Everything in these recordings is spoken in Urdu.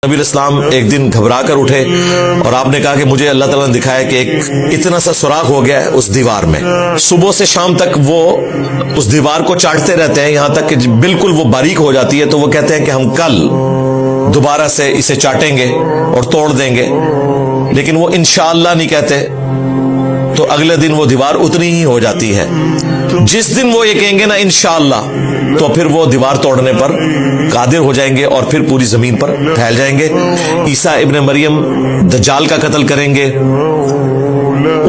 نبی الاسلام ایک دن گھبرا کر اٹھے اور آپ نے کہا کہ مجھے اللہ تعالیٰ نے دکھایا کہ ایک اتنا سا سوراخ ہو گیا ہے اس دیوار میں. صبح سے شام تک وہ اس دیوار کو چاٹتے رہتے ہیں یہاں تک کہ بالکل وہ باریک ہو جاتی ہے. تو وہ کہتے ہیں کہ ہم کل دوبارہ سے اسے چاٹیں گے اور توڑ دیں گے, لیکن وہ انشاءاللہ نہیں کہتے. تو اگلے دن وہ دیوار اتنی ہی ہو جاتی ہے. جس دن وہ یہ کہیں گے نا انشاءاللہ, تو پھر وہ دیوار توڑنے پر قادر ہو جائیں گے اور پھر پوری زمین پر پھیل جائیں گے. عیسیٰ ابن مریم دجال کا قتل کریں گے,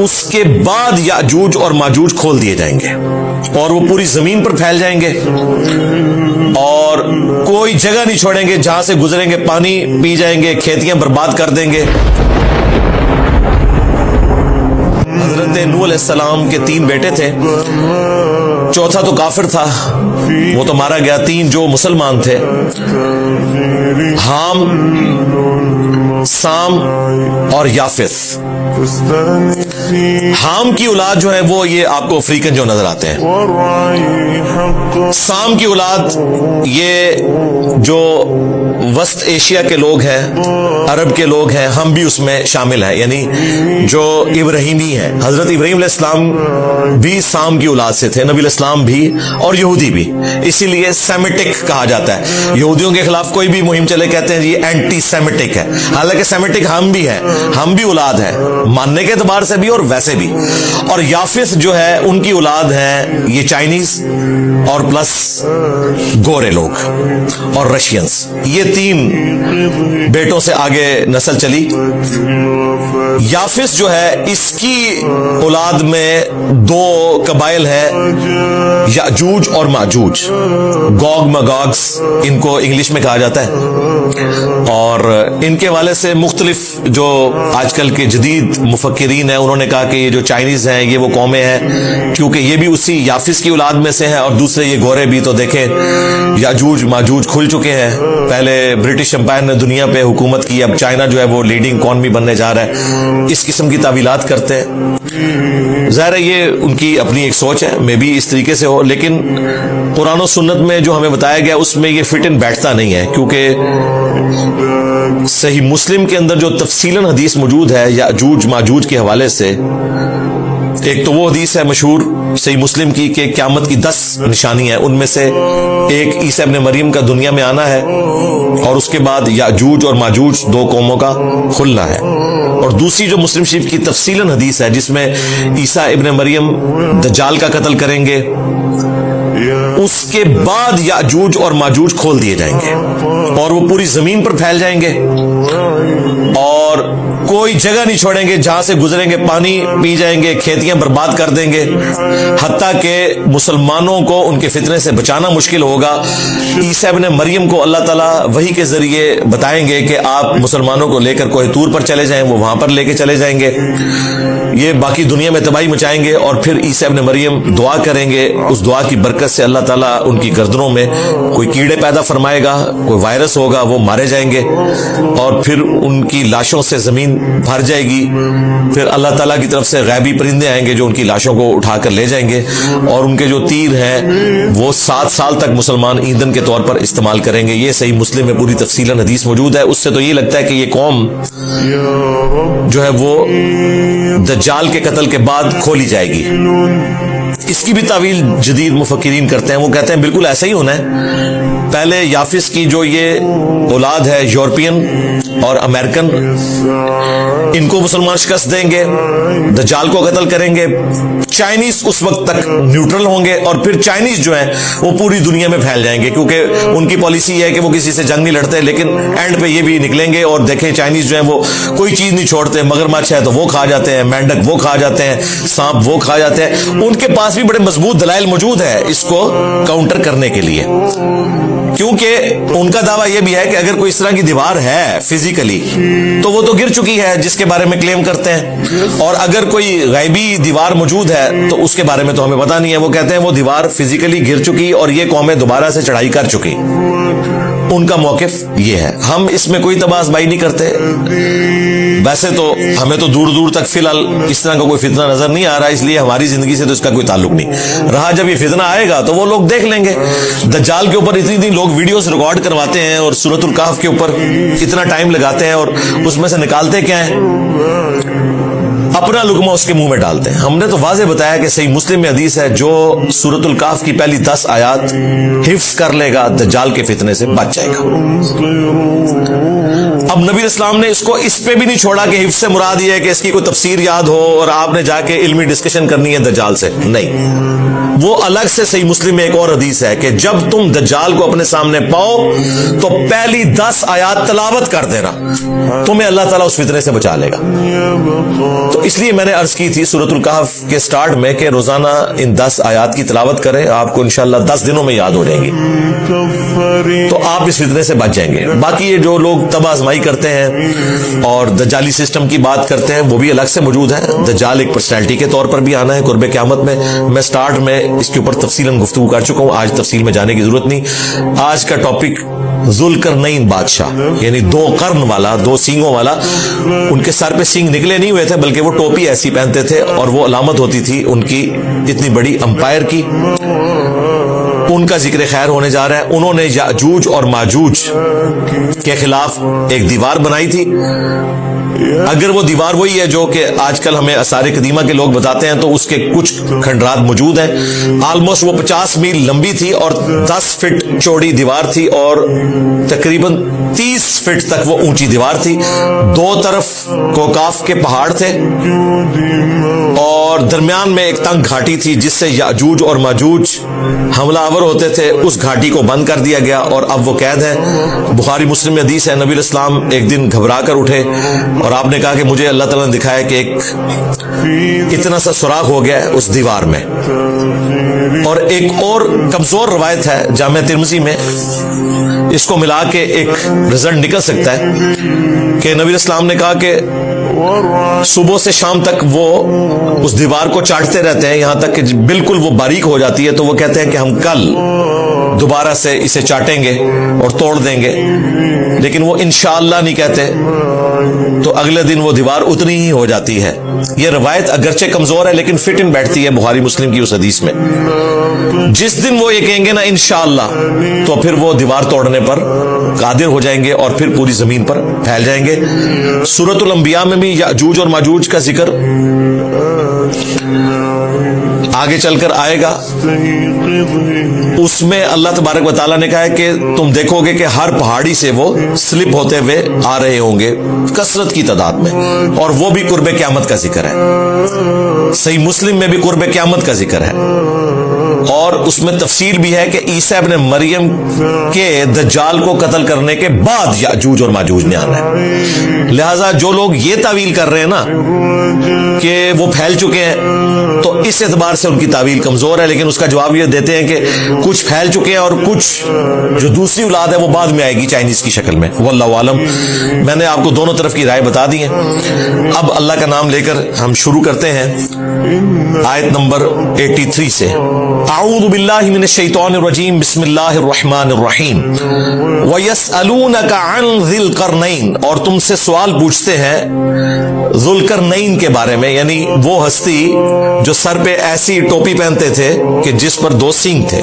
اس کے بعد یاجوج اور ماجوج کھول دیے جائیں گے اور وہ پوری زمین پر پھیل جائیں گے اور کوئی جگہ نہیں چھوڑیں گے. جہاں سے گزریں گے پانی پی جائیں گے, کھیتیاں برباد کر دیں گے. حضرت نوح علیہ السلام کے 3 بیٹے تھے, چوتھا تو کافر تھا, وہ تو مارا گیا. 3 جو مسلمان تھے, حام, سام اور یافث. حام کی اولاد جو ہے وہ یہ آپ کو افریقن جو نظر آتے ہیں. سام کی اولاد یہ جو وسط ایشیا کے لوگ ہیں, عرب کے لوگ ہیں, ہم بھی اس میں شامل ہیں, یعنی جو ابراہیمی ہیں. حضرت ابراہیم علیہ السلام بھی سام کی اولاد سے تھے, نبی الاسلام بھی اور یہودی بھی. اسی لیے سیمیٹک کہا جاتا ہے. یہودیوں کے خلاف کوئی بھی مہم چلے کہتے ہیں یہ اینٹی سیمیٹک ہے, حالانکہ سیمیٹک ہم بھی ہیں, ہم بھی اولاد ہیں ماننے کے اعتبار سے بھی اور ویسے بھی. اور یافث جو ہے ان کی اولاد ہیں یہ چائنیز اور پلس گورے لوگ اور رشینز. یہ 3 بیٹوں سے آگے نسل چلی. یافث جو ہے اس کی اولاد میں 2 قبائل ہیں, یاجوج اور ماجوج. گوگ مگوگس ان کو انگلش میں کہا جاتا ہے. اور ان کے والے سے مختلف جو آج کل کے جدید مفکرین ہیں انہوں نے کہا کہ یہ جو چائنیز ہیں یہ وہ قومیں ہیں, کیونکہ یہ بھی اسی یافث کی اولاد میں سے ہیں. اور دوسرے یہ گورے بھی, تو دیکھیں یاجوج ماجوج کھل چکے ہیں. پہلے برٹش امپائر نے دنیا پہ حکومت کی, اب چائنا جو ہے وہ لیڈنگ اکانومی بننے جا رہا ہے. اس قسم کی تعویلات کرتے ہیں. ظاہر ہے یہ ان کی اپنی ایک سوچ ہے, میں بھی اس طریقے سے ہو, لیکن قرآن و سنت میں جو ہمیں بتایا گیا اس میں یہ فٹ ان بیٹھتا نہیں ہے. کیونکہ صحیح مسلم کے اندر جو تفصیلاً حدیث موجود ہے یاجوج ماجوج کے حوالے سے, ایک تو وہ حدیث ہے مشہور صحیح مسلم کی کہ قیامت کی 10 نشانی ہیں, ان میں سے ایک عیسیٰ ابن مریم کا دنیا میں آنا ہے, اور اس کے بعد یاجوج اور ماجوج 2 قوموں کا کھلنا ہے. اور دوسری جو مسلم شریف کی تفصیلاً حدیث ہے جس میں عیسیٰ ابن مریم دجال کا قتل کریں گے, اس کے بعد یاجوج اور ماجوج کھول دیے جائیں گے اور وہ پوری زمین پر پھیل جائیں گے اور کوئی جگہ نہیں چھوڑیں گے. جہاں سے گزریں گے پانی پی جائیں گے, کھیتیاں برباد کر دیں گے, حتیٰ کہ مسلمانوں کو ان کے فتنے سے بچانا مشکل ہوگا. عیسیٰ ابن مریم کو اللہ تعالیٰ وحی کے ذریعے بتائیں گے کہ آپ مسلمانوں کو لے کر کوہ طور پر چلے جائیں, وہ وہاں پر لے کے چلے جائیں گے. یہ باقی دنیا میں تباہی مچائیں گے اور پھر عیسیٰ ابن مریم دعا کریں گے. اس دعا کی برکت سے اللہ تعالیٰ ان کی گردنوں میں کوئی کیڑے پیدا فرمائے گا, کوئی وائرس ہوگا, وہ مارے جائیں گے اور پھر ان کی لاشوں سے زمین بھر جائے گی. پھر اللہ تعالیٰ کی طرف سے غیبی پرندے آئیں گے جو ان کی لاشوں کو اٹھا کر لے جائیں گے, اور ان کے جو تیر ہیں وہ 7 سال تک مسلمان ایندھن کے طور پر استعمال کریں گے. یہ صحیح مسلم میں پوری تفصیلاً حدیث موجود ہے. اس سے تو یہ لگتا ہے کہ یہ قوم جو ہے وہ دجال کے قتل کے بعد کھولی جائے گی. اس کی بھی تعویل جدید مفکرین کرتے ہیں. وہ کہتے ہیں بالکل ایسا ہی ہونا ہے. پہلے یافث کی جو یہ اولاد ہے یورپین اور امریکن, ان کو مسلمان شکست دیں گے, دجال کو قتل کریں گے. چائنیز اس وقت تک نیوٹرل ہوں گے اور پھر چائنیز جو ہیں وہ پوری دنیا میں پھیل جائیں گے, کیونکہ ان کی پالیسی ہے کہ وہ کسی سے جنگ نہیں لڑتے, لیکن اینڈ پہ یہ بھی نکلیں گے. اور دیکھیں چائنیز جو ہیں وہ کوئی چیز نہیں چھوڑتے, مگرمچھ ہے تو وہ کھا جاتے ہیں, مینڈک وہ کھا جاتے ہیں, سانپ وہ کھا جاتے ہیں. ان کے پاس بھی بڑے مضبوط دلائل موجود ہے اس کو کاؤنٹر کرنے کے لیے, کیونکہ ان کا دعویٰ یہ بھی ہے کہ اگر کوئی اس طرح کی دیوار ہے فزیکلی تو وہ تو گر چکی ہے جس کے بارے میں کلیم کرتے ہیں, اور اگر کوئی غیبی دیوار موجود ہے تو اس کے بارے میں تو ہمیں پتہ نہیں ہے. وہ کہتے ہیں وہ دیوار فزیکلی گر چکی اور یہ قومیں دوبارہ سے چڑھائی کر چکی. ان کا موقف یہ ہے. ہم اس میں کوئی تباہ آزمائی نہیں کرتے. ویسے تو ہمیں تو دور دور تک فی الحال اس طرح کا کوئی فتنہ نظر نہیں آ رہا, اس لیے ہماری زندگی سے تو اس کا کوئی تعلق نہیں رہا. جب یہ فتنہ آئے گا تو وہ لوگ دیکھ لیں گے. دجال کے اوپر اتنی لوگ ویڈیوز ریکارڈ کرواتے ہیں اور سورۃ الکہف کے اوپر اتنا ٹائم لگاتے ہیں اور اس میں سے نکالتے کیا ہیں, اپنا لقمہ اس کے منہ میں ڈالتے ہیں. ہم نے تو واضح بتایا کہ صحیح مسلم میں حدیث ہے, جو سورۃ الکہف کی پہلی 10 آیات حفظ کر لے گا دجال کے فتنے سے بچ جائے گا. اب نبی اسلام نے اس کو اس پہ بھی نہیں چھوڑا کہ حفظ سے مراد یہ ہے کہ اس کی کوئی تفسیر یاد ہو اور آپ نے جا کے علمی ڈسکشن کرنی ہے دجال سے, نہیں. وہ الگ سے صحیح مسلم میں ایک اور حدیث ہے کہ جب تم دجال کو اپنے سامنے پاؤ تو پہلی 10 آیات تلاوت کر دینا, تمہیں اللہ تعالیٰ اس فتنے سے بچا لے گا. تو اس لیے میں نے عرض کی تھی سورۃ الکہف کے سٹارٹ میں کہ روزانہ ان 10 آیات کی تلاوت کریں, آپ کو انشاءاللہ 10 دنوں میں یاد ہو جائیں گی, تو آپ اس فتنے سے بچ جائیں گے. باقی یہ جو لوگ تباہ آزمائی کرتے ہیں اور دجالی سسٹم کی بات کرتے ہیں وہ بھی الگ سے موجود ہے. دجال ایک پرسنالٹی کے طور پر بھی آنا ہے قرب قیامت میں. میں سٹارٹ میں اس کے اوپر تفصیلاً گفتگو کر چکا ہوں, آج تفصیل میں جانے کی ضرورت نہیں. آج کا ٹاپک ذوالقرنین بادشاہ, یعنی 2 قرن والا, 2 سینگوں والا. ان کے سر پہ سینگ نکلے نہیں ہوئے تھے بلکہ وہ ٹوپی ایسی پہنتے تھے اور وہ علامت ہوتی تھی ان کی اتنی بڑی امپائر کی. ان کا ذکر خیر ہونے جا رہا ہے. انہوں نے یاجوج اور ماجوج کے خلاف ایک دیوار بنائی تھی. اگر وہ دیوار وہی ہے جو کہ آج کل ہمیں آثار قدیمہ کے لوگ بتاتے ہیں تو اس کے کچھ کھنڈرات موجود ہیں. آلموسٹ وہ 50 میل لمبی تھی اور 10 فٹ چوڑی دیوار تھی اور تقریباً 30 فٹ تک وہ اونچی دیوار تھی. 2 طرف کوکاف کے پہاڑ تھے اور درمیان میں ایک تنگ گھاٹی تھی جس سے یاجوج اور ماجوج حملہ آور ہوتے تھے. اس گھاٹی کو بند کر دیا گیا اور اب وہ قید ہے. بخاری مسلم میں حدیث ہے, نبی علیہ السلام ایک دن گھبرا کر اٹھے اور آپ نے کہا کہ مجھے اللہ تعالیٰ نے دکھایا کہ ایک اتنا سا سوراخ ہو گیا ہے اس دیوار میں. اور ایک اور کمزور روایت ہے جامع ترمذی میں, اس کو ملا کے ایک رزلٹ نکل سکتا ہے کہ نبی علیہ السلام نے کہا کہ صبح سے شام تک وہ اس دیوار کو چاٹتے رہتے ہیں یہاں تک کہ بالکل وہ باریک ہو جاتی ہے. تو وہ کہتے ہیں کہ ہم کل دوبارہ سے اسے چاٹیں گے اور توڑ دیں گے, لیکن وہ انشاءاللہ نہیں کہتے. تو اگلے دن وہ دیوار اتنی ہی ہو جاتی ہے. یہ روایت اگرچہ کمزور ہے لیکن فٹ ان بیٹھتی ہے بخاری مسلم کی اس حدیث میں. جس دن وہ یہ کہیں گے نا انشاءاللہ, تو پھر وہ دیوار توڑنے پر قادر ہو جائیں گے اور پھر پوری زمین پر پھیل جائیں گے. سورۃ الانبیاء میں بھی یاجوج اور ماجوج کا ذکر آگے چل کر آئے گا. اس میں اللہ تبارک و تعالیٰ نے کہا ہے کہ تم دیکھو گے کہ ہر پہاڑی سے وہ سلپ ہوتے ہوئے آ رہے ہوں گے کثرت کی تعداد میں, اور وہ بھی قرب قیامت کا ذکر ہے. صحیح مسلم میں بھی قرب قیامت کا ذکر ہے اور اس میں تفصیل بھی ہے کہ عیسیٰ ابن مریم کے دجال کو قتل کرنے کے بعد یاجوج اور ماجوج نے آنا ہے. لہذا جو لوگ یہ تعویل کر رہے ہیں نا کہ وہ پھیل چکے ہیں, تو اس اعتبار سے ان کی تعویل کمزور ہے. لیکن اس کا جواب یہ دیتے ہیں کہ کچھ پھیل چکے ہیں اور کچھ جو دوسری اولاد ہے وہ بعد میں آئے گی چائنیز کی شکل میں, واللہ عالم. میں نے آپ کو دونوں طرف کی رائے بتا دی ہے. اب اللہ کا نام لے کر ہم شروع کرتے ہیں آیت نمبر 83 سے. اعوذ باللہ من الشیطان الرجیم, بسم اللہ الرحمن الرحیم. وَيَسْأَلُونَكَ عَنْ ذِي الْقَرْنَيْنِ, اور تم سے سوال پوچھتے ہیں ذوالقرنین کے بارے میں, یعنی وہ ہستی جو سر پہ ایسی ٹوپی پہنتے تھے کہ جس پر 2 سینگ تھے.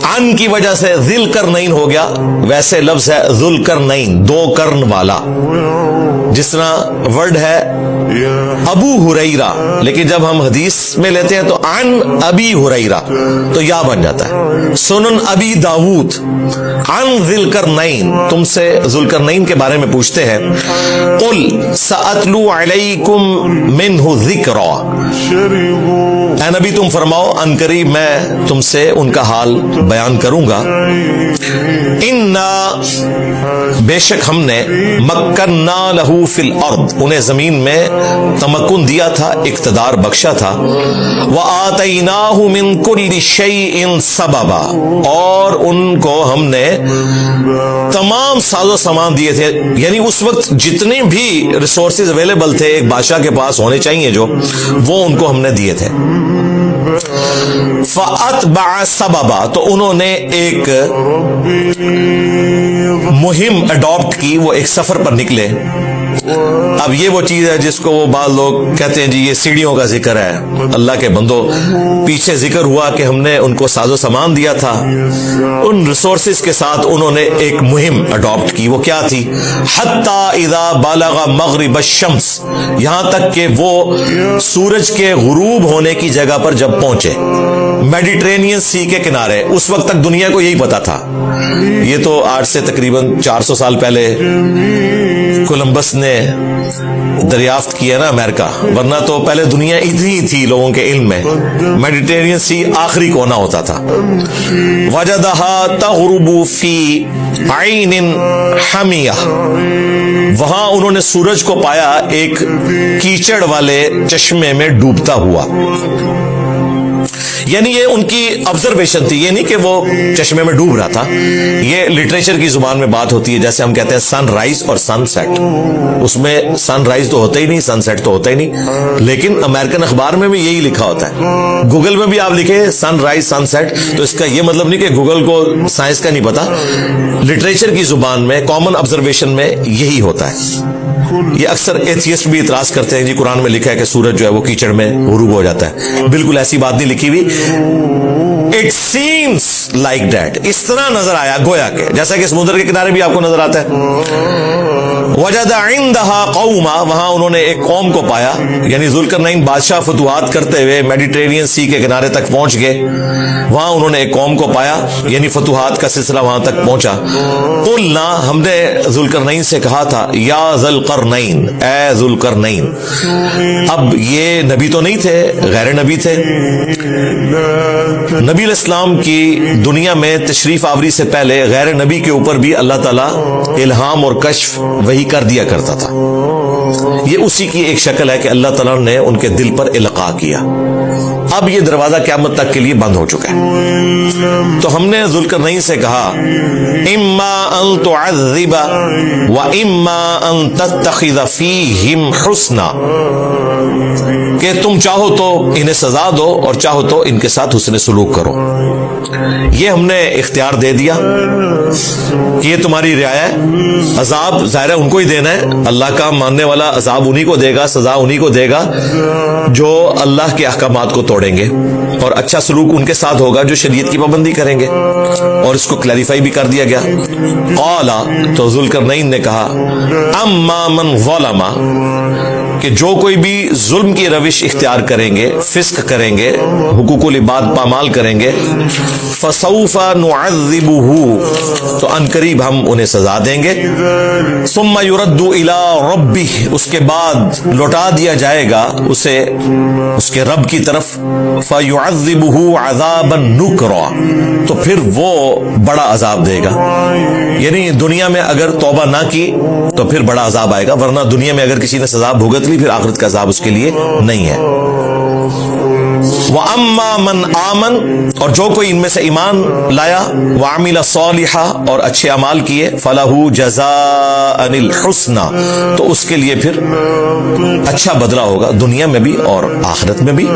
عن کی وجہ سے ذی القرنین ہو گیا, ویسے لفظ ہے ذوالقرنین 2 قرن والا, جس طرح ورڈ ہے ابو ہریرہ, لیکن جب ہم حدیث میں لیتے ہیں تو عن ابی ہریرہ تو یا بن جاتا ہے. سنن ابی داود عن ذی القرنین, تم سے ذوالقرنین کے بارے میں پوچھتے ہیں. قل سأتلو علیکم منہ ذکرا, اے نبی تم فرماؤ ان قریب میں تم سے ان کا حال بیان کروں گا. انا, بے شک ہم نے, مکننا لہو فی الارض, انہیں زمین میں تمکن دیا تھا, اقتدار بخشا تھا. وآتیناہ من کل شیء سببا, اور ان کو ہم نے تمام ساز و سامان دیے تھے, یعنی اس وقت جتنے بھی ریسورسز اویلیبل تھے ایک بادشاہ کے پاس ہونے چاہیے جو, وہ ان کو ہم نے دیے تھے. فَأَتْبَعَ سَبَبًا، تو انہوں نے ایک مہم اڈاپٹ کی، وہ ایک سفر پر نکلے۔ اب یہ وہ چیز ہے جس کو وہ بعض لوگ کہتے ہیں جی یہ سیڑھیوں کا ذکر ہے۔ اللہ کے بندو، پیچھے ذکر ہوا کہ ہم نے ان کو ساز و سامان دیا تھا، ان ریسورسز کے ساتھ انہوں نے ایک مہم اڈاپٹ کی۔ وہ کیا تھی؟ حتی اذا بالغ مغرب الشمس، یہاں تک کہ وہ سورج کے غروب ہونے کی جگہ پر جب پہنچے، میڈیٹرینین سی کے کنارے۔ اس وقت تک دنیا کو یہی پتا تھا، یہ تو آج سے تقریباً 400 سال پہلے کولمبس نے دریافت کیا نا امریکہ، ورنہ تو پہلے دنیا اتنی تھی لوگوں کے علم میں، میڈیٹرینین سی آخری کونا ہوتا تھا۔ وجدها تغرب فی عین حمیہ، وہاں انہوں نے سورج کو پایا ایک کیچڑ والے چشمے میں ڈوبتا ہوا۔ یعنی یہ ان کی آبزرویشن تھی، یہ نہیں کہ وہ چشمے میں ڈوب رہا تھا۔ یہ لٹریچر کی زبان میں بات ہوتی ہے، جیسے ہم کہتے ہیں سن رائز اور سن سیٹ، اس میں سن رائز تو ہوتا ہی نہیں، سن سیٹ تو ہوتا ہی نہیں، لیکن امریکن اخبار میں بھی یہی لکھا ہوتا ہے۔ گوگل میں بھی آپ لکھیں سن رائز سن سیٹ، تو اس کا یہ مطلب نہیں کہ گوگل کو سائنس کا نہیں پتا، لٹریچر کی زبان میں کامن آبزرویشن میں یہی ہوتا ہے۔ یہ اکثر ایتھیسٹ بھی اعتراض کرتے ہیں جی قرآن میں لکھا ہے کہ سورج جو ہے وہ کیچڑ میں غروب ہو جاتا ہے، بالکل ایسی بات نہیں لکھی ہوئی۔ It seems like that، اس طرح نظر آیا گویا کہ جیسا کہ سمندر کے کنارے بھی آپ کو نظر آتا ہے۔ وجد عندها قوما، وہاں انہوں نے ایک قوم کو پایا، یعنی ذوالقرنین بادشاہ فتوحات کرتے ہوئے میڈیٹرینین سی کے کنارے تک پہنچ گئے، وہاں انہوں نے ایک قوم کو پایا، یعنی فتوحات کا سلسلہ وہاں تک پہنچا۔ قلنا، ہم نے ذوالقرنین سے کہا تھا، یا ذوالقرنین، اے ذوالقرنین۔ اب یہ نبی تو نہیں تھے، غیر نبی تھے۔ نبی علیہ السلام کی دنیا میں تشریف آوری سے پہلے غیر نبی کے اوپر بھی اللہ تعالیٰ الہام اور کشف وہی کر دیا کرتا تھا۔ یہ اسی کی ایک شکل ہے کہ اللہ تعالیٰ نے ان کے دل پر القاء کیا۔ اب یہ دروازہ قیامت تک کے لیے بند ہو چکا ہے۔ تو ہم نے ذوالقرنین سے کہا، اما ان تعذب و اما ان تتخذ فیہم حسنا، کہ تم چاہو تو انہیں سزا دو اور چاہو تو ان کے ساتھ حسن سلوک کرو۔ یہ ہم نے اختیار دے دیا کہ یہ تمہاری رعایا ہے، عذاب ظاہر ہے ان کو ہی دینا ہے، اللہ کا ماننے والا عذاب انہی کو دے گا، سزا انہی کو دے گا جو اللہ کے احکامات کو توڑیں گے، اور اچھا سلوک ان کے ساتھ ہوگا جو شریعت کی پابندی کریں گے، اور اس کو کلیریفائی بھی کر دیا گیا۔ قال، تو ذوالقرنین نے کہا، اما من ظلم، کہ جو کوئی بھی ظلم کی روش اختیار کریں گے، فسق کریں گے، حقوق العباد پامال کریں گے، فسوف نعذبہ، تو عنقریب ہم انہیں سزا دیں گے، ثم يرد الى ربہ، اس کے بعد لوٹا دیا جائے گا اسے اس کے رب کی طرف، فیعذبہ عذابا نکرا، تو پھر وہ بڑا عذاب دے گا۔ یعنی دنیا میں اگر توبہ نہ کی تو پھر بڑا عذاب آئے گا، ورنہ دنیا میں اگر کسی نے سزا بھگت لی پھر آخرت کا عذاب اس کے لیے نہیں ہے۔ وَأَمَّا مَنْ آمَنَ، اور جو کوئی ان میں سے ایمان لایا، وَعَمِلَ صَالِحًا، اور اچھے اعمال کیے، فَلَهُ جَزَاءً الْحُسْنَى، تو اس کے لیے پھر اچھا بدلہ ہوگا دنیا میں بھی اور آخرت میں بھی۔